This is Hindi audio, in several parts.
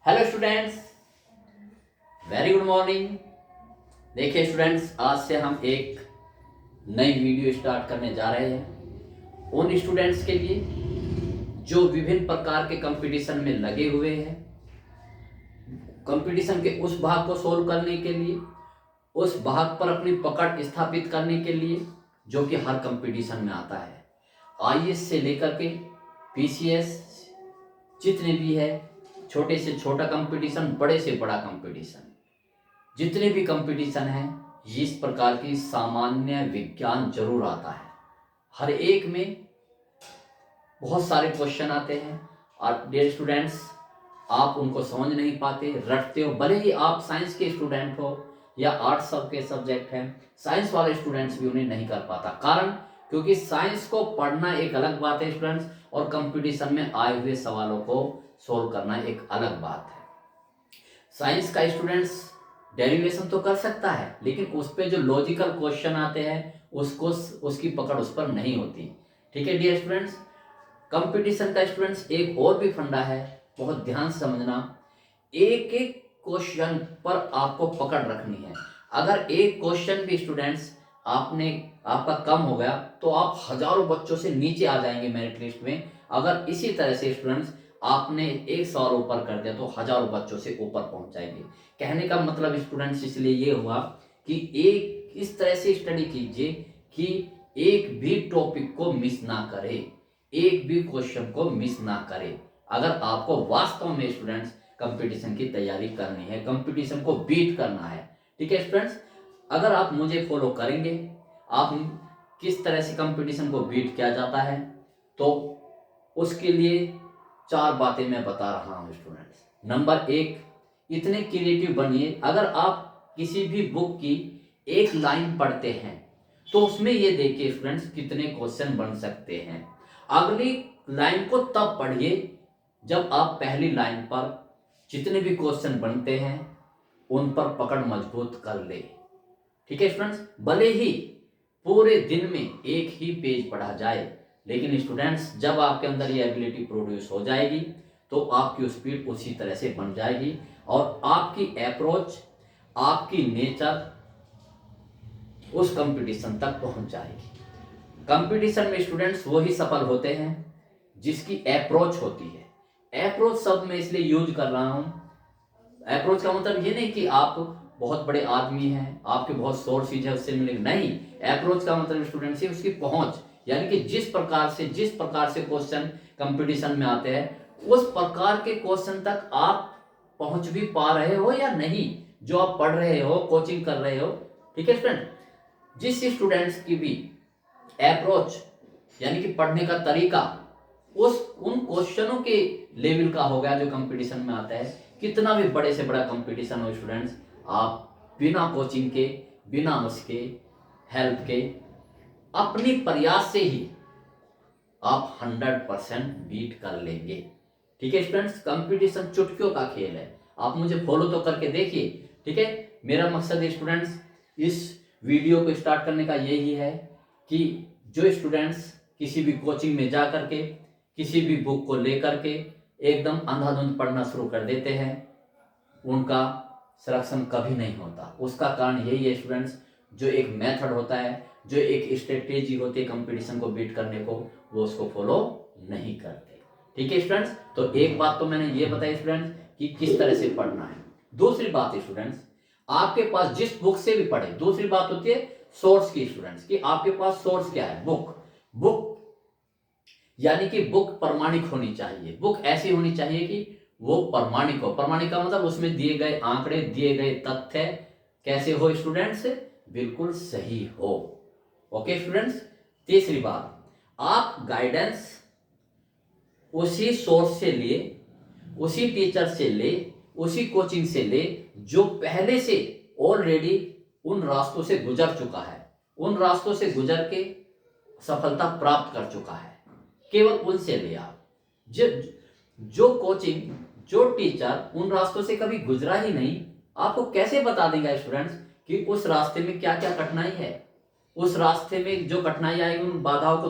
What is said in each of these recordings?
Hello students, very good morning. देखिए स्टूडेंट्स, आज से हम एक नई वीडियो स्टार्ट करने जा रहे हैं उन स्टूडेंट्स के लिए जो विभिन्न प्रकार के कंपटीशन में लगे हुए हैं। कंपटीशन के उस भाग को सोल्व करने के लिए, उस भाग पर अपनी पकड़ स्थापित करने के लिए जो कि हर कंपटीशन में आता है। आईएएस से लेकर के पीसीएस, जितने भी है, छोटे से छोटा कंपटीशन, बड़े से बड़ा कंपटीशन, जितने भी कंपटीशन हैं, इस प्रकार की सामान्य विज्ञान जरूर आता है। हर एक में बहुत सारे क्वेश्चन आते हैं और डियर स्टूडेंट्स, आप उनको समझ नहीं पाते, रटते हो। भले ही आप साइंस के स्टूडेंट हो या आर्ट्स के सब्जेक्ट हैं, साइंस वाले स्टूडेंट्स भी उन्हें नहीं कर पाता। कारण क्योंकि साइंस को पढ़ना एक अलग बात है स्टूडेंट्स, और कंपटीशन में आए हुए सवालों को सोल्व करना एक अलग बात है। साइंस का स्टूडेंट्स डेरिवेशन तो कर सकता है, लेकिन उस पे जो लॉजिकल क्वेश्चन आते हैं उसको उसकी पकड़ उस पर नहीं होती। ठीक है डियर स्टूडेंट्स, कंपटीशन का स्टूडेंट्स एक और भी फंडा है, बहुत ध्यान से समझना। एक एक क्वेश्चन पर आपको पकड़ रखनी है। अगर एक क्वेश्चन भी स्टूडेंट्स आपका कम हो गया तो आप हजारों बच्चों से नीचे आ जाएंगे मेरिट लिस्ट में। अगर इसी तरह से स्टूडेंट्स आपने एक सवाल ऊपर कर दिया तो हजारों बच्चों से ऊपर पहुंच जाएंगे। कहने का मतलब स्टूडेंट्स इसलिए ये हुआ कि एक इस तरह से स्टडी कीजिए कि एक भी टॉपिक को मिस ना करे, एक भी क्वेश्चन को मिस ना करे। अगर आपको वास्तव में स्टूडेंट्स कंपटीशन की तैयारी करनी है, कंपटीशन को बीट करना है, ठीक है स्टूडेंट्स, अगर आप मुझे फॉलो करेंगे, आप किस तरह से कंपटीशन को बीट किया जाता है, तो उसके लिए 4 बातें मैं बता रहा हूं स्टूडेंट्स। नंबर 1, इतने क्रिएटिव बनिए। अगर आप किसी भी बुक की एक लाइन पढ़ते हैं तो उसमें ये देखिए स्टूडेंट्स कितने क्वेश्चन बन सकते हैं। अगली लाइन को तब पढ़िए जब आप पहली लाइन पर जितने भी क्वेश्चन बनते हैं उन पर पकड़ मजबूत कर ले। ठीक है स्टूडेंट्स, भले ही पूरे दिन में एक ही पेज पढ़ा जाए, लेकिन स्टूडेंट्स जब आपके अंदर ये एबिलिटी प्रोड्यूस हो जाएगी तो आपकी स्पीड उसी तरह से बन जाएगी और आपकी अप्रोच, आपकी नेचर उस कंपटीशन तक पहुंच जाएगी। कंपटीशन में स्टूडेंट्स वही सफल होते हैं जिसकी अप्रोच होती है। अप्रोच शब्द मैं इसलिए यूज कर रहा हूं, अप्रोच का मतलब ये नहीं कि आप बहुत बड़े आदमी हैं, आपके बहुत सोर्सेज है उससे मिलेंगे, नहीं। अप्रोच का मतलब स्टूडेंट्स है उसकी पहुंच, यानी कि जिस प्रकार से क्वेश्चन कंपटीशन में आते हैं उस प्रकार के क्वेश्चन तक आप पहुंच भी पा रहे हो या नहीं, जो आप पढ़ रहे हो, कोचिंग कर रहे हो। ठीक है स्टूडेंट, जिस स्टूडेंट्स की भी अप्रोच यानी कि पढ़ने का तरीका उन क्वेश्चनों के लेवल का हो गया जो कंपटीशन में आता है, कितना भी बड़े से बड़ा कंपटीशन हो स्टूडेंट्स, आप बिना कोचिंग के, बिना उसके हेल्प के, अपनी प्रयास से ही आप 100% बीट कर लेंगे। ठीक है स्टूडेंट्स, कंपटीशन चुटकियों का खेल है। आप मुझे फॉलो तो करके देखिए। ठीक है, मेरा मकसद है स्टूडेंट्स इस वीडियो को स्टार्ट करने का यही है कि जो स्टूडेंट्स किसी भी कोचिंग में जा करके किसी भी बुक को लेकर के एकदम अंधाधुंध पढ़ना शुरू कर देते हैं, उनका सिलेक्शन कभी नहीं होता। उसका कारण यही है स्टूडेंट्स, जो एक मेथड होता है, जो एक स्ट्रेटेजी होती है कंपटीशन को बीट करने को, वो उसको फॉलो नहीं करते। ठीक है स्टूडेंट्स, तो एक बात तो मैंने ये बताई स्टूडेंट्स कि किस तरह से पढ़ना है। दूसरी बात है स्टूडेंट्स, आपके पास जिस बुक से भी पढ़े, दूसरी बात होती है सोर्स की स्टूडेंट्स, कि आपके पास सोर्स क्या है। बुक यानी कि बुक प्रमाणिक होनी चाहिए। बुक ऐसी होनी चाहिए कि वो प्रमाणिक हो। प्रमाणिक का मतलब उसमें दिए गए आंकड़े, दिए गए तथ्य कैसे हो स्टूडेंट्स, बिल्कुल सही हो। ओके स्टूडेंट्स, तीसरी बात, आप गाइडेंस उसी सोर्स से ले, उसी टीचर से ले, उसी कोचिंग से ले जो पहले से ऑलरेडी उन रास्तों से गुजर चुका है, उन रास्तों से गुजर के सफलता प्राप्त कर चुका है, केवल उनसे ले आप। जो कोचिंग, जो टीचर उन रास्तों से कभी गुजरा ही नहीं, आपको कैसे बता देगा स्टूडेंट्स कि उस रास्ते में क्या क्या कठिनाई है, उस रास्ते में जो कठिनाई आएगी उन बाधाओं को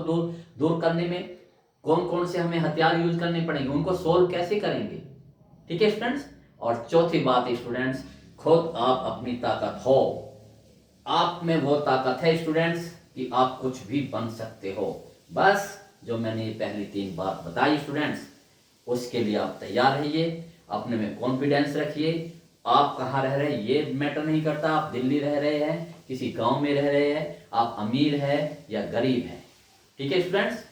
दूर करने में कौन कौन से हमें हथियार यूज करने पड़ेंगे, उनको सोल्व कैसे करेंगे। ठीक है स्टूडेंट्स, और चौथी बात स्टूडेंट्स, खुद आप अपनी ताकत हो। आप में वो ताकत है स्टूडेंट्स कि आप कुछ भी बन सकते हो। बस जो मैंने पहली 3 बात बताई स्टूडेंट्स, उसके लिए आप तैयार रहिए, अपने में कॉन्फिडेंस रखिए। आप कहाँ रह रहे हैं ये मैटर नहीं करता, आप दिल्ली रह रहे हैं, किसी गांव में रह रहे हैं, आप अमीर है या गरीब है, ठीक है स्टूडेंट्स।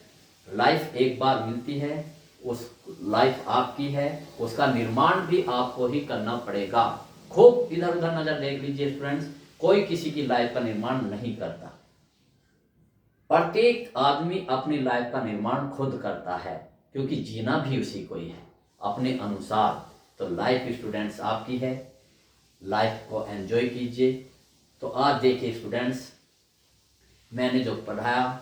लाइफ एक बार मिलती है, उस लाइफ आपकी है, उसका निर्माण भी आपको ही करना पड़ेगा। खूब इधर उधर नजर देख लीजिए स्टूडेंट्स, कोई किसी की लाइफ का निर्माण नहीं करता। प्रत्येक आदमी अपनी लाइफ का निर्माण खुद करता है, क्योंकि जीना भी उसी को ही है अपने अनुसार। तो लाइफ स्टूडेंट्स आपकी है, लाइफ को एंजॉय कीजिए। तो आज देखिए स्टूडेंट्स, मैंने जो पढ़ाया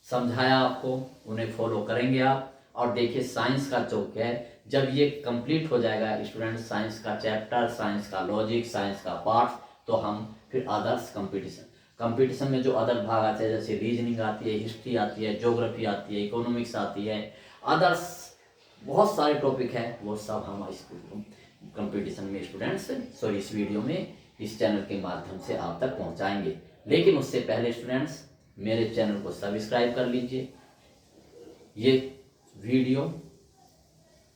समझाया आपको, उन्हें फॉलो करेंगे आप। और देखिए साइंस का जो है, जब ये कंप्लीट हो जाएगा स्टूडेंट्स, साइंस का चैप्टर, साइंस का लॉजिक, साइंस का पार्ट, तो हम फिर अदर्स कंपटीशन में जो अदर भाग आते हैं, जैसे रीजनिंग आती है, हिस्ट्री आती है, ज्योग्राफी आती है, इकोनॉमिक्स आती है, अदर्स बहुत सारे टॉपिक हैं, वो सब हम इस कंपटीशन में स्टूडेंट्स इस वीडियो में, इस चैनल के माध्यम से आप तक पहुंचाएंगे। लेकिन उससे पहले स्टूडेंट्स मेरे चैनल को सब्सक्राइब कर लीजिए। ये वीडियो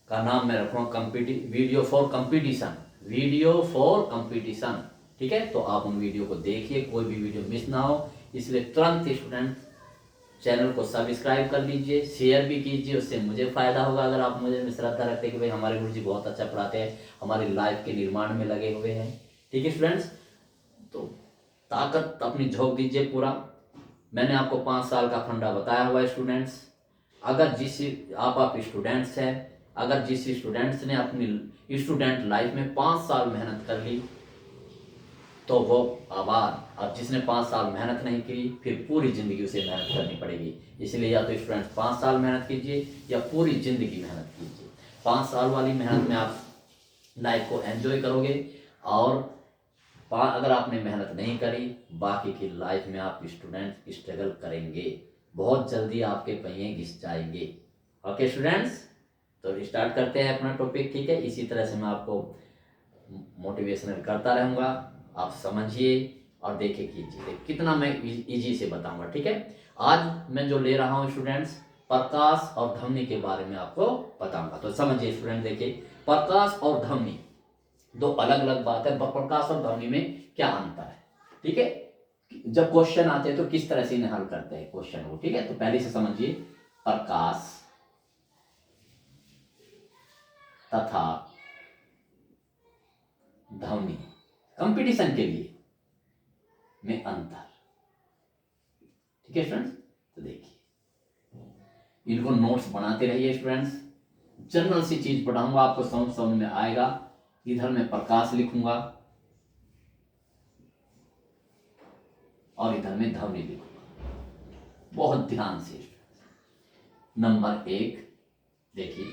का नाम मैं रखूँगा वीडियो फॉर कंपटीशन, ठीक है। तो आप उन वीडियो को देखिए, कोई भी वीडियो मिस ना हो, इसलिए तुरंत स्टूडेंट चैनल को सब्सक्राइब कर लीजिए, शेयर भी कीजिए, उससे मुझे फायदा होगा। अगर आप मुझे श्रद्धा रखते हैं कि भाई हमारे गुरुजी बहुत अच्छा पढ़ाते हैं, हमारी लाइफ के निर्माण में लगे हुए हैं, ठीक है स्टूडेंट्स। तो ताकत अपनी झोंक दीजिए पूरा। मैंने आपको 5 साल का फंडा बताया हुआ है स्टूडेंट्स। अगर जिस आप स्टूडेंट्स हैं, अगर जिस स्टूडेंट्स ने अपनी स्टूडेंट लाइफ में 5 साल मेहनत कर ली, तो वो आभार। अब जिसने 5 साल मेहनत नहीं की, फिर पूरी ज़िंदगी उसे मेहनत करनी पड़ेगी। इसलिए या तो स्टूडेंट्स 5 साल मेहनत कीजिए या पूरी ज़िंदगी मेहनत कीजिए। 5 साल वाली मेहनत में आप लाइफ को एंजॉय करोगे, और अगर आपने मेहनत नहीं करी, बाकी की लाइफ में आप स्टूडेंट स्ट्रगल करेंगे, बहुत जल्दी आपके पहिए घिस जाएंगे। ओके स्टूडेंट्स, तो स्टार्ट करते हैं अपना टॉपिक, ठीक है। इसी तरह से मैं आपको मोटिवेशनल करता रहूँगा, आप समझिए और देखिए कीजिए कितना मैं इजी से बताऊंगा, ठीक है। आज मैं जो ले रहा हूँ स्टूडेंट्स, प्रकाश और ध्वनि के बारे में आपको बताऊंगा। तो समझिए स्टूडेंट, देखिए प्रकाश और ध्वनि दो अलग अलग बात है। प्रकाश और ध्वनि में क्या अंतर है, ठीक है। जब क्वेश्चन आते हैं तो किस तरह से इन्हें हल करते हैं क्वेश्चन को, ठीक है। तो पहले से समझिए, प्रकाश तथा ध्वनि कंपटीशन के लिए में अंतर, ठीक है स्टूडेंट्स। तो देखिए, इनको नोट्स बनाते रहिए स्टूडेंट्स। जनरल सी चीज पढ़ाऊंगा, आपको समझ में आएगा। इधर मैं प्रकाश लिखूंगा और इधर में ध्वनि लिखूंगा, बहुत ध्यान से। नंबर 1 देखिए,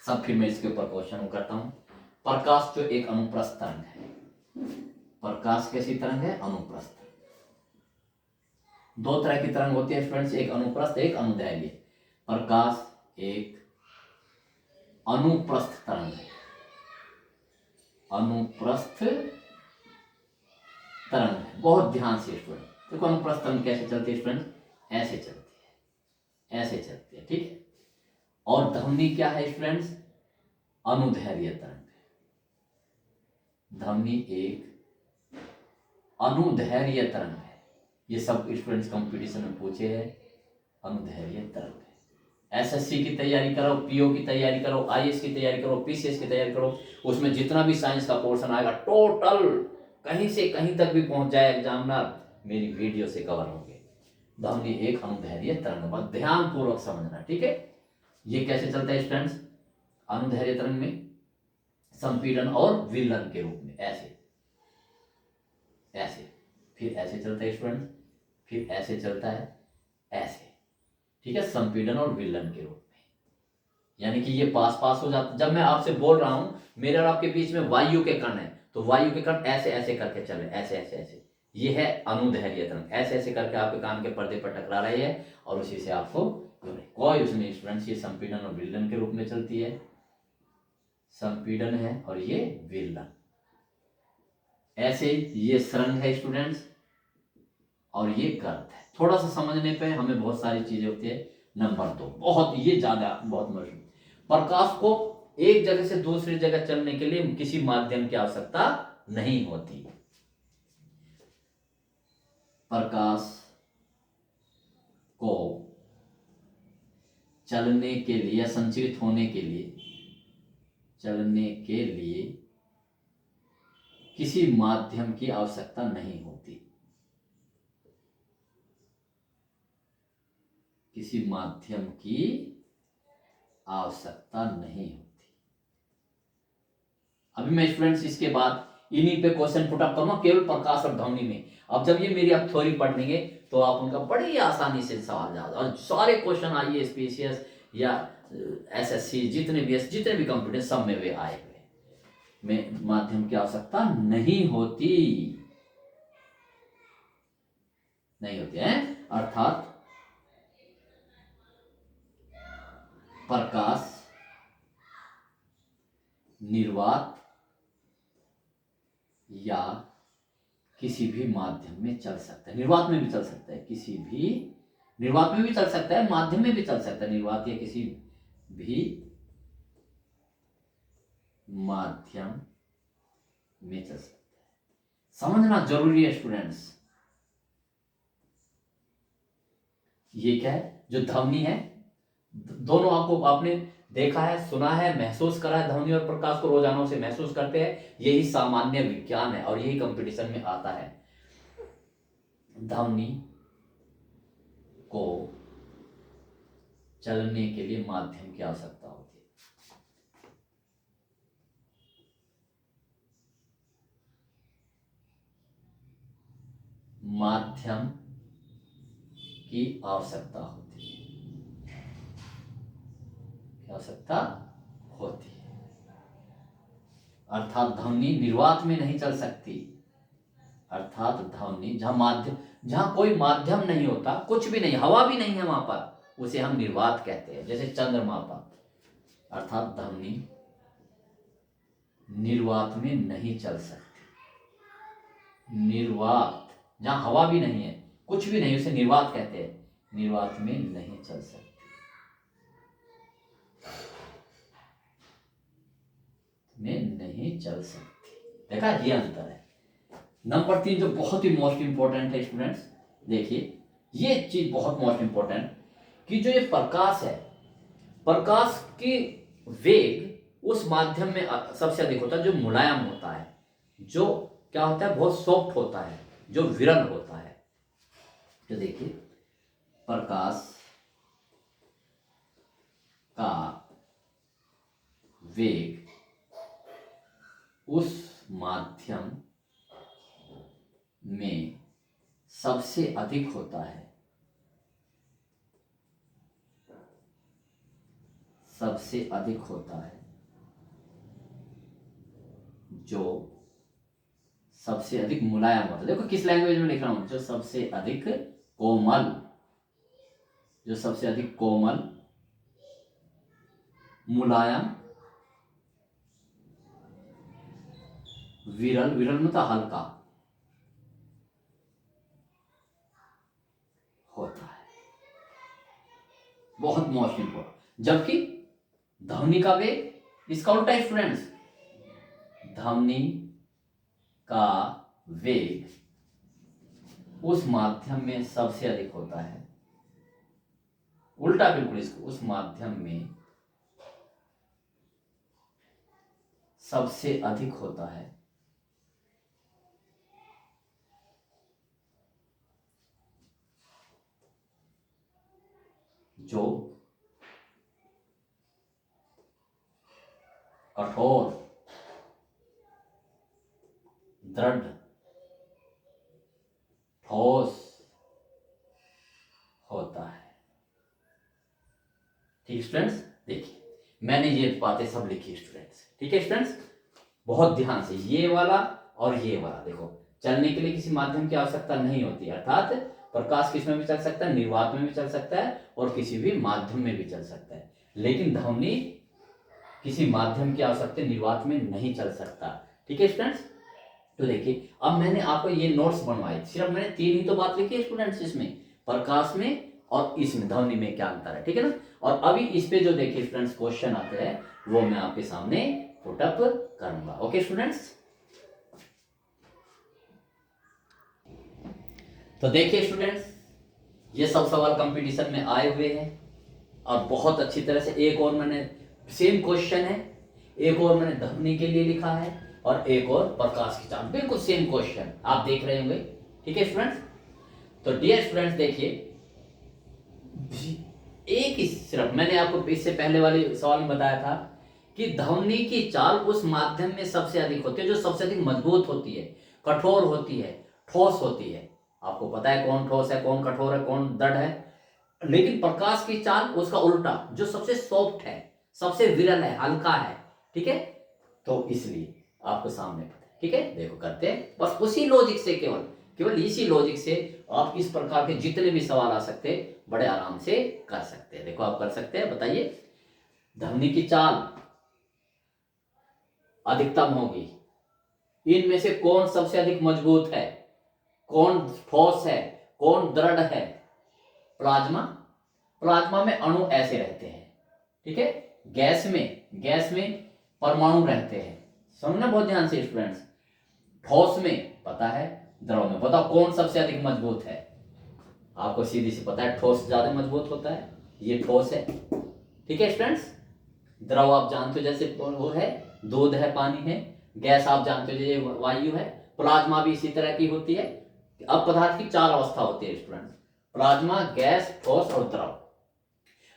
सब फिर मैं इसके ऊपर क्वेश्चन करता हूं। प्रकाश जो एक अनुप्रस्थ तरंग है, प्रकाश कैसी तरंग है? अनुप्रस्थ। 2 तरह की तरंग होती है स्टूडेंट्स, एक अनुप्रस्थ, एक अनुदैर्घ्य। प्रकाश एक अनुप्रस्थ तरंग है, अनुप्रस्थ तरंग है। बहुत ध्यान से स्टूडेंट देखो, अनुप्रस्थ तरंग कैसे चलती है स्टूडेंट? ऐसे चलती है, ऐसे चलती है, ठीक है। और ध्वनि क्या है स्टूडेंट्स? अनुदैर्घ्य तरंग है। ध्वनि एक अनुदैर्घ्य तरंग है। ये सब स्टूडेंट्स कंपटीशन में पूछे हैं, अनुदैर्घ्य तरंग है। एसएससी की तैयारी करो, पीओ की तैयारी करो, आईएएस की तैयारी करो, पीसीएस की तैयारी करो, उसमें जितना भी साइंस का पोर्शन आएगा टोटल कहीं से कहीं तक भी पहुंच जाए एग्जामिनर, मेरी वीडियो से कवर होंगे। ध्वनि एक अनुदैर्घ्य तरंग, बस ध्यान पूर्वक समझना, ठीक है। ये कैसे चलता है स्टूडेंट्स? अनुदैर्घ्य तरंग में संपीड़न और विलन के रूप में, ऐसे ऐसे, फिर ऐसे चलता है स्टूडेंट, फिर ऐसे चलता है, ऐसे, ठीक है, संपीड़न और विलन के रूप में। यानी कि ये पास पास हो जाता। जब मैं आपसे बोल रहा हूं, मेरे और आपके बीच में वायु के कण है, तो वायु के कण ऐसे ऐसे करके चल रहे, ऐसे ऐसे ऐसे, ये है अनुदैर्घ्य तरंग। ऐसे ऐसे करके आपके कान के पर्दे पर टकरा रही है और उसी से आपको कोई उसमें स्टूडेंट्स ये संपीड़न और विलन के रूप में चलती है। संपीड़न है और ये विरलन। ऐसे ये सरंग है स्टूडेंट्स और ये गर्त है। थोड़ा सा समझने पे हमें बहुत सारी चीजें होती है। नंबर 2 बहुत ये ज्यादा बहुत मशहूर, प्रकाश को एक जगह से दूसरी जगह चलने के लिए किसी माध्यम की आवश्यकता नहीं होती। प्रकाश को चलने के लिए या संचरित होने के लिए, चलने के लिए किसी माध्यम की आवश्यकता नहीं होती, किसी माध्यम की आवश्यकता नहीं होती। अभी मैं स्टूडेंट्स इसके बाद इन्हीं पे क्वेश्चन पुट अप करूंगा केवल प्रकाश और ध्वनि में। अब जब ये मेरी आप थ्योरी पढ़ लेंगे तो आप उनका बड़ी आसानी से सवाल जाओ, और सारे क्वेश्चन आइए स्पीसीएस या एसएससी जितने भी कंप्यूटर सब में वे आए हुए में माध्यम की आवश्यकता नहीं होती, नहीं होती है। अर्थात प्रकाश निर्वात या किसी भी माध्यम में चल सकता है। निर्वात में भी चल सकता है, किसी भी निर्वात में भी चल सकता है, माध्यम में भी चल सकता है। निर्वात या किसी भी माध्यम में चल सकता है। समझना जरूरी है स्टूडेंट्स। ये क्या है? जो ध्वनि है, दोनों आपने देखा है, सुना है, महसूस करा है। ध्वनि और प्रकाश को रोजाना से महसूस करते हैं। यही सामान्य विज्ञान है और यही कंपटीशन में आता है। ध्वनि को चलने के लिए माध्यम की आवश्यकता होती है। माध्यम की आवश्यकता होती है, आवश्यकता होती है। अर्थात ध्वनि निर्वात में नहीं चल सकती। अर्थात ध्वनि जहां कोई माध्यम नहीं होता, कुछ भी नहीं, हवा भी नहीं है वहां पर, उसे हम निर्वात कहते हैं। जैसे चंद्रमा पर। अर्थात ध्वनि निर्वात में नहीं चल सकती। निर्वात जहां हवा भी नहीं है, कुछ भी नहीं, उसे निर्वात कहते हैं। निर्वात में नहीं चल सकती, में नहीं चल सकती। देखा, ये अंतर है। नंबर 3 जो बहुत ही मोस्ट इंपॉर्टेंट है स्टूडेंट्स, देखिए ये चीज बहुत मोस्ट इंपॉर्टेंट, कि जो ये प्रकाश है, प्रकाश की वेग उस माध्यम में सबसे अधिक होता है जो मुलायम होता है, जो क्या होता है, बहुत सॉफ्ट होता है, जो विरल होता है। तो देखिए प्रकाश का वेग उस माध्यम में सबसे अधिक होता है, सबसे अधिक होता है, जो सबसे अधिक मुलायम होता है। देखो किस लैंग्वेज में लिख रहा हूं, जो सबसे अधिक कोमल, जो सबसे अधिक कोमल, मुलायम, विरल, विरल मतलब हल्का होता है। बहुत मोस्ट इंपॉर्टेंट। जबकि ध्वनि का वेग इसका उल्टा है स्टूडेंट्स। ध्वनि का वेग उस माध्यम में सबसे अधिक होता है, उल्टा बिल्कुल इसको, उस माध्यम में सबसे अधिक होता है जो कठोर, दृढ़, ठोस होता है। ठीक स्टूडेंट्स, देखिए मैंने ये बातें सब लिखी स्टूडेंट्स। ठीक है स्टूडेंट्स, बहुत ध्यान से, ये वाला और ये वाला देखो। चलने के लिए किसी माध्यम की आवश्यकता नहीं होती, अर्थात प्रकाश किस में भी चल सकता है, निर्वात में भी चल सकता है और किसी भी माध्यम में भी चल सकता है। लेकिन ध्वनि किसी माध्यम की आवश्यकता निर्वात में नहीं चल सकता। ठीक है स्टूडेंट्स, तो देखिए अब मैंने आपको ये नोट्स बनवाए, सिर्फ मैंने 3 ही तो बात लिखी है स्टूडेंट्स, इसमें प्रकाश में और इसमें ध्वनि में क्या अंतर है। ठीक है ना, और अभी इस पे जो देखिए स्टूडेंट्स क्वेश्चन आते हैं वो मैं आपके सामने पुटअप करूंगा। ओके स्टूडेंट्स, तो देखिए स्टूडेंट्स ये सब सवाल कंपटीशन में आए हुए हैं और बहुत अच्छी तरह से, एक और मैंने सेम क्वेश्चन है, एक और मैंने ध्वनि के लिए लिखा है और एक और प्रकाश की चाल, बिल्कुल सेम क्वेश्चन आप देख रहे होंगे। ठीक है स्टूडेंट्स, तो डियर स्टूडेंट्स देखिए एक ही, सिर्फ मैंने आपको इससे पहले वाले सवाल में बताया था कि ध्वनि की चाल उस माध्यम में सबसे अधिक होती है जो सबसे अधिक मजबूत होती है, कठोर होती है, ठोस होती है। आपको पता है कौन ठोस है, कौन कठोर है, कौन दृढ़ है। लेकिन प्रकाश की चाल उसका उल्टा, जो सबसे सॉफ्ट है, सबसे विरल है, हल्का है। ठीक है, तो इसलिए आपको सामने पता है। ठीक है, देखो करते हैं बस उसी लॉजिक से, केवल केवल इसी लॉजिक से आप इस प्रकार के जितने भी सवाल आ सकते हैं बड़े आराम से कर सकते हैं। देखो आप कर सकते हैं, बताइए ध्वनि की चाल अधिकतम होगी, इनमें से कौन सबसे अधिक मजबूत है, कौन ठोस है, कौन दृढ़ है? प्लाज्मा। प्लाज्मा में अणु ऐसे रहते हैं। ठीक है, गैस में परमाणु रहते हैं। समझना बहुत ध्यान से स्टूडेंट्स। ठोस में पता है, द्रव में बताओ कौन सबसे अधिक मजबूत है? आपको सीधी सी पता है ठोस ज्यादा मजबूत होता है, ये ठोस है। ठीक है स्टूडेंट्स, द्रव आप जानते हो जैसे वो है, दूध है, पानी है। गैस आप जानते हो जैसे वायु है। प्लाज्मा भी इसी तरह की होती है। अब पदार्थ की 4 अवस्था होती है स्टूडेंट्स, प्लाज्मा, गैस, ठोस और द्रव।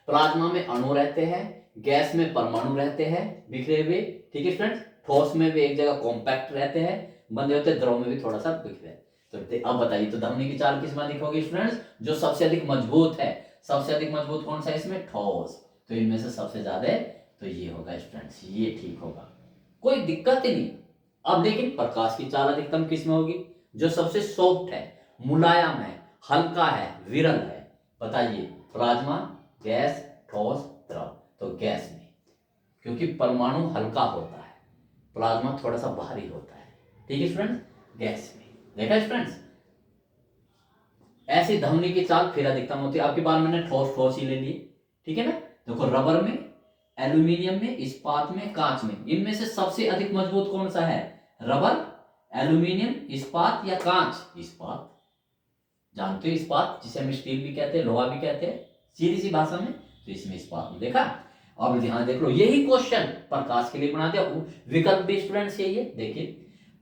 प्लाज्मा में अणु रहते हैं, गैस में परमाणु रहते हैं बिखरे हुए। ठीक है स्टूडेंट्स, ठोस में भी एक जगह कॉम्पैक्ट रहते हैं, बंधे होते हैं, द्रव में भी थोड़ा सा बिखरे। तो अब बताइए तो ध्वनि की चाल किस में अधिक होगी स्टूडेंट्स? जो सबसे अधिक मजबूत है। सबसे अधिक मजबूत कौन सा है इसमें? ठोस। तो इनमें से सबसे ज्यादा तो ये होगा स्टूडेंट्स, ये ठीक होगा, कोई दिक्कत ही नहीं। अब लेकिन प्रकाश की चाल अधिकतम किस में होगी? जो सबसे सॉफ्ट है, मुलायम है, हल्का है, विरल है। बताइए, प्लाज्मा, गैस, ठोस, द्रव। तो गैस में, क्योंकि परमाणु हल्का होता है, प्लाज्मा थोड़ा सा भारी होता है। ठीक है स्टूडेंट्स, गैस में। देखा स्टूडेंट्स, ऐसी ध्वनि की चाल फिर अधिकतम होती है। आपके बार मैंने ठोस ठोस ही ले लिए। ठीक है ना, देखो रबर में, एल्यूमिनियम में, इस्पात में, कांच में, इनमें से सबसे अधिक मजबूत कौन सा है? रबर, एल्यूमिनियम, इस्पात या कांच? इस्पात। जानते हो इस्पात, जिसे हम स्टील भी कहते हैं, लोहा भी कहते हैं, सीधी सी भाषा में। तो इसमें इस्पात में देखा। अब ध्यान देख लो, यही क्वेश्चन प्रकाश के लिए बना दिया। विकल्प भी स्टूडेंट्स यही है। देखिए,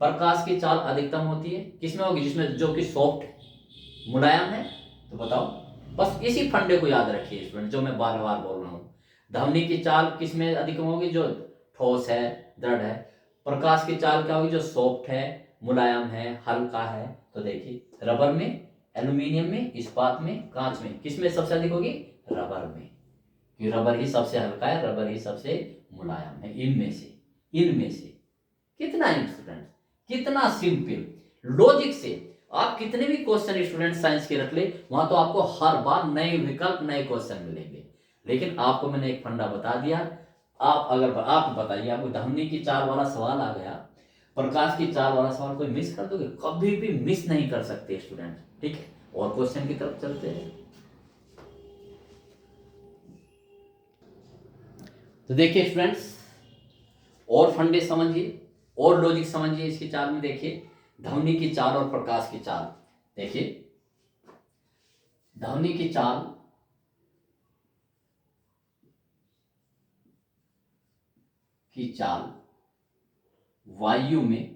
प्रकाश की चाल अधिकतम होती है किसमें होगी? जिसमें जो कि सॉफ्ट, मुलायम है। तो बताओ, बस इसी फंडे को याद रखिए स्टूडेंट, जो मैं बार बार बोल रहा हूँ। ध्वनि की चाल किसमें अधिक होगी? जो ठोस है, दृढ़ है। प्रकाश की चाल क्या होगी? जो सॉफ्ट है, मुलायम है, हल्का है। तो देखिए, रबर में, एल्यूमिनियम में, इस्पात में, कांच में, किसमें सबसे अधिक होगी? रबर में, कि रबर ही सबसे हल्का है, रबर ही सबसे मुलायम है। इनमें से कितना स्टूडेंट, कितना सिंपल लॉजिक से आप कितने भी क्वेश्चन स्टूडेंट साइंस के रख ले, वहां तो आपको हर बार नए विकल्प, नए क्वेश्चन मिलेंगे। लेकिन आपको मैंने एक फंडा बता दिया। आप अगर आप बताइए, आपको ध्वनि की चाल वाला सवाल आ गया, प्रकाश की चाल वाला सवाल कोई मिस कर दोगे? कभी भी मिस नहीं कर सकते स्टूडेंट। ठीक है, और क्वेश्चन की तरफ चलते हैं। तो देखिए स्टूडेंट्स, और फंडे समझिए, और लॉजिक समझिए इसकी चाल में। देखिए, ध्वनि की चाल और प्रकाश की चाल। देखिए, ध्वनि की चाल वायु में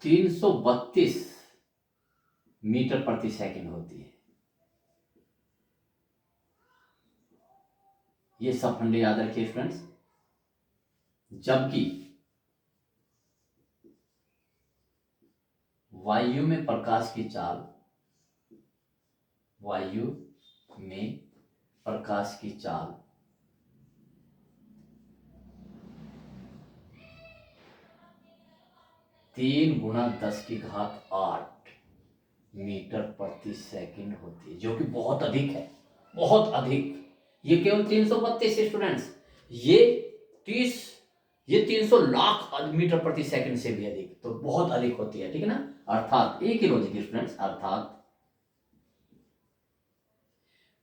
332 मीटर प्रति सेकंड होती है। ये सब फंडे याद रखिए फ्रेंड्स। जबकि वायु में प्रकाश की चाल, वायु में प्रकाश की चाल 3 गुणा 10⁸ मीटर प्रति सेकंड होती है, जो कि बहुत अधिक है। बहुत अधिक। ये केवल 332 स्टूडेंट्स, ये 300 लाख मीटर प्रति सेकंड से भी अधिक, तो बहुत अधिक होती है, ठीक है ना। अर्थात एक ही लॉजिक स्टूडेंट्स, अर्थात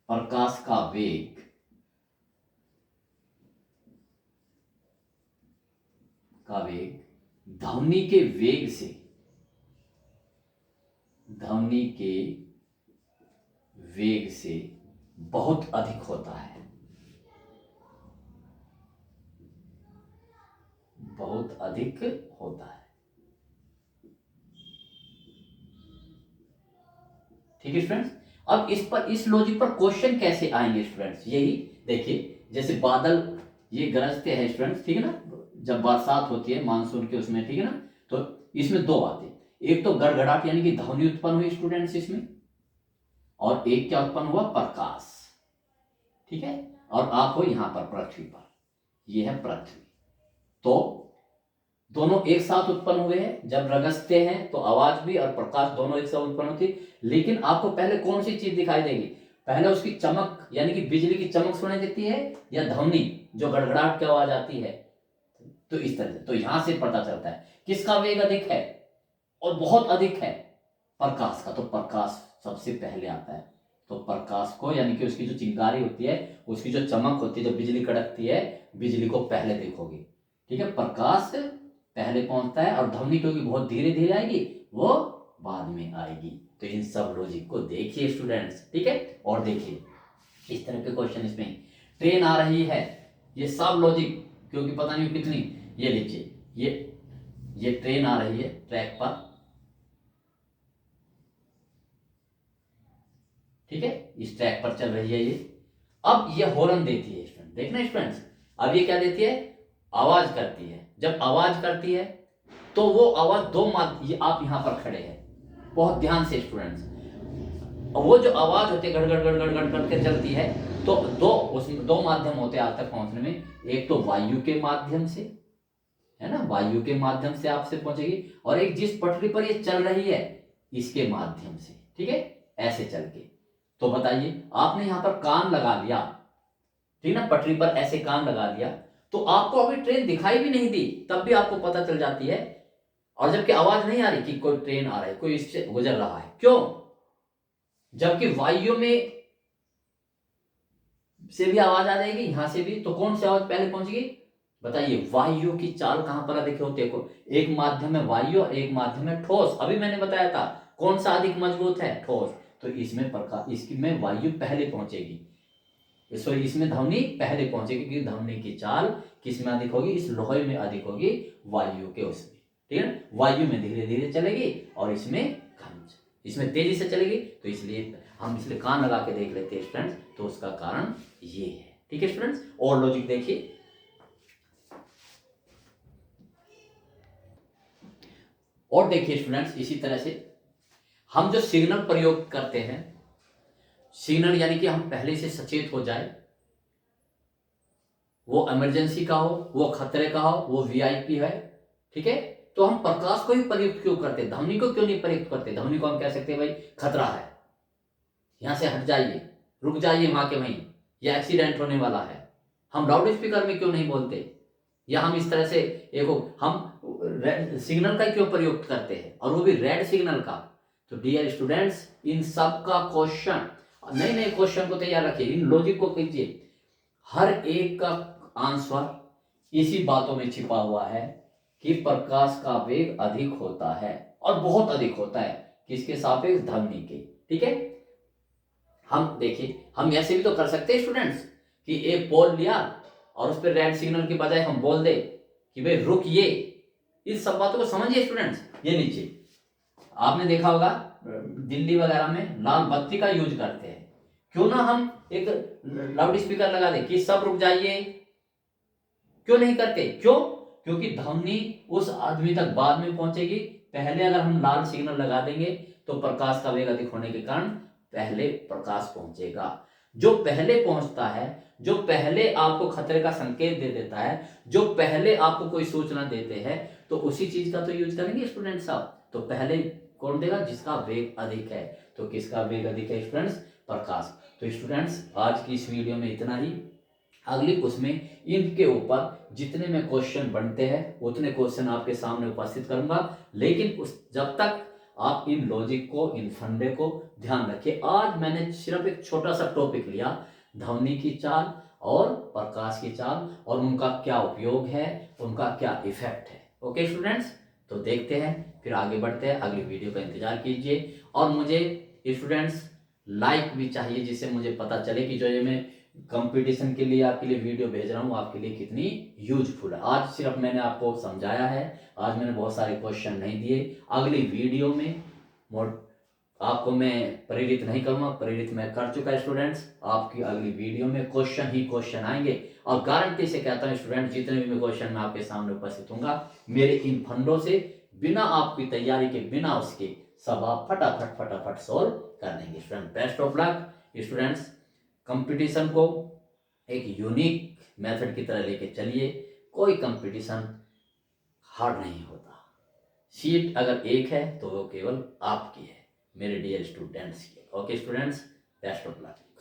प्रकाश का वेग ध्वनि के वेग से, ध्वनि के वेग से बहुत अधिक होता है, बहुत अधिक होता है, ठीक है स्टूडेंट्स। अब इस लॉजिक पर क्वेश्चन कैसे आएंगे स्टूडेंट्स, यही देखिए, जैसे बादल ये गरजते हैं स्टूडेंट्स, ठीक है ना, जब बरसात होती है मानसून के उसमें, ठीक है ना, तो इसमें दो बातें, एक तो गड़गड़ाहट यानी कि ध्वनि उत्पन्न हुई स्टूडेंट्स इसमें, और एक क्या उत्पन्न हुआ, प्रकाश, ठीक है। और आप हो यहां पर पृथ्वी पर, यह है पृथ्वी, तो दोनों एक साथ उत्पन्न हुए हैं, जब रगसते हैं तो आवाज भी और प्रकाश दोनों एक साथ उत्पन्न होती है। लेकिन आपको पहले कौन सी चीज दिखाई देगी, पहले उसकी चमक यानी कि बिजली की चमक सुनाई देती है, या ध्वनि जो गड़गड़ाहट की आवाज आती है, तो इस तरह से, तो यहां से पता चलता है किसका वेग अधिक है और बहुत अधिक है, प्रकाश का, तो प्रकाश सबसे पहले आता है। तो प्रकाश को यानी कि उसकी जो चिंगारी होती है, उसकी जो चमक होती है, जब बिजली कड़कती है, बिजली को पहले देखोगे, ठीक है, प्रकाश पहले पहुंचता है, और ध्वनि क्योंकि बहुत धीरे धीरे आएगी वो बाद में आएगी। तो इन सब लॉजिक को देखिए स्टूडेंट्स, ठीक है। और देखिए इस तरह के क्वेश्चन इसमें, ट्रेन आ रही है, ये सब लॉजिक क्योंकि पता नहीं कितनी, ये लीजिए, ये ट्रेन आ रही है ट्रैक पर, ठीक है, इस ट्रैक पर चल रही है ये। अब ये हॉर्न देती है स्टूडेंट, देखना स्टूडेंट्स, अब ये क्या देती है, आवाज करती है। जब आवाज करती है तो वो आवाज दो ये आप यहां पर खड़े हैं, बहुत ध्यान से स्टूडेंट्स, वो जो आवाज होती है गड़गड़ गड़गड़ गड़ करके चलती है, तो उसमें दो माध्यम होते हैं आप तक पहुंचने में, एक तो वायु के माध्यम से, है ना, वायु के माध्यम से आपसे पहुंचेगी, और एक जिस पटरी पर ये चल रही है इसके माध्यम से, ठीक है, ऐसे चल के। तो बताइए, आपने यहां पर कान लगा लिया, ठीक ना, पटरी पर ऐसे कान लगा लिया, तो आपको अभी ट्रेन दिखाई भी नहीं दी, तब भी आपको पता चल जाती है, और जबकि आवाज नहीं आ रही कि कोई ट्रेन आ रहा है, कोई इससे गुजर रहा है, क्यों, जबकि वायु में से भी आवाज आ जाएगी, यहां से भी, तो कौन सी आवाज पहले पहुंचेगी, बताइए। वायु की चाल कहां पर अधिक होती है, एक माध्यम है वायु और एक माध्यम है ठोस, अभी मैंने बताया था कौन सा अधिक मजबूत है, ठोस, तो इसमें प्रकाश, इसमें वायु पहले पहुंचेगी, सॉरी इसमें ध्वनि पहले पहुंचेगी, क्योंकि ध्वनि की चाल किसमें अधिक होगी, इस लोहे में अधिक होगी, वायु के उसमें, ठीक है, वायु में धीरे धीरे चलेगी और इसमें इसमें तेजी से चलेगी, तो इसलिए हम इसलिए कान लगा के देख लेते हैं स्टूडेंट्स, तो उसका कारण ये है, ठीक है स्टूडेंट्स। और लॉजिक देखिए, और देखिए स्टूडेंट्स, इसी तरह से हम जो सिग्नल प्रयोग करते हैं, सिग्नल यानी कि हम पहले से सचेत हो जाए, वो इमरजेंसी का हो, वो खतरे का हो, वो वीआईपी है, ठीक है, तो हम प्रकाश को ही प्रयुक्त क्यों करते, ध्वनि को क्यों नहीं प्रयुक्त करते। ध्वनि को हम कह सकते हैं भाई खतरा है, यहां से हट जाइए, रुक जाइए वहां के वहीं, या एक्सीडेंट होने वाला है, हम लाउड स्पीकर में क्यों नहीं बोलते, या हम इस तरह से एक हम सिग्नल का क्यों प्रयोग करते हैं, और वो भी रेड सिग्नल का। तो डियर स्टूडेंट्स, इन सब का क्वेश्चन, नए नए क्वेश्चन को तैयार रखिए, इन लॉजिक को कीजिए, हर एक का आंसर इसी बातों में छिपा हुआ है कि प्रकाश का वेग अधिक होता है, और बहुत अधिक होता है, किसके सापेक्ष, ध्वनि के, ठीक है। हम देखिए, हम ऐसे भी तो कर सकते हैं स्टूडेंट्स कि एक पोल लिया और उस पर रेड सिग्नल के बजाय हम बोल दे कि भाई रुकिए, इस सब बातों को समझिए स्टूडेंट्स। ये नीचे आपने देखा होगा दिल्ली वगैरह में लाल बत्ती का यूज करते हैं, क्यों ना हम एक लाउड स्पीकर लगा दे कि सब रुक जाइए, क्यों नहीं करते, क्यों, क्योंकि ध्वनि उस आदमी तक बाद में पहुंचेगी, पहले अगर हम लाल सिग्नल लगा देंगे तो प्रकाश का वेग अधिक होने के कारण पहले प्रकाश पहुंचेगा। जो पहले पहुंचता है, जो पहले आपको खतरे का संकेत दे देता है, जो पहले आपको कोई सूचना देते हैं, तो उसी चीज का तो यूज करेंगे स्टूडेंट साहब। तो पहले कौन देगा, जिसका वेग अधिक है, तो किसका वेग अधिक है स्टूडेंट्स, प्रकाश। तो स्टूडेंट्स आज की इस वीडियो में इतना ही। अगली उसमें इनके ऊपर जितने में क्वेश्चन बनते हैं उतने क्वेश्चन आपके सामने उपस्थित करूंगा, लेकिन उस जब तक आप इन लॉजिक को, इन फंडे को ध्यान रखिए। आज मैंने सिर्फ एक छोटा सा टॉपिक लिया, ध्वनि की चाल और प्रकाश की चाल, और उनका क्या उपयोग है, उनका क्या इफेक्ट है। ओके स्टूडेंट्स, तो देखते हैं, फिर आगे बढ़ते हैं। अगली वीडियो का इंतजार कीजिए, और मुझे स्टूडेंट्स लाइक भी चाहिए, जिससे मुझे पता चले कि जो ये मैं कंपटीशन के लिए आपके लिए वीडियो भेज रहा हूँ आपके लिए कितनी यूजफुल है। आज सिर्फ मैंने आपको समझाया है, आज मैंने बहुत सारे क्वेश्चन नहीं दिए। अगली वीडियो में आपको मैं प्रेरित नहीं करूंगा, प्रेरित मैं कर चुका स्टूडेंट्स। आपकी अगली वीडियो में क्वेश्चन ही क्वेश्चन आएंगे, और गारंटी से कहता हूं स्टूडेंट, जितने भी मैं क्वेश्चन मैं आपके सामने उपस्थित होऊंगा मेरे इन फंडों से, बिना आपकी तैयारी के, बिना उसके, सब आप फटाफट फटाफट सोल्व कर देंगे। Student best of luck students. Competition को एक यूनिक मेथड की तरह लेके चलिए। कोई कंपटीशन हार्ड नहीं होता। सीट अगर एक है तो वो केवल आपकी है, मेरे डियर स्टूडेंट्स की। Okay students, best of luck.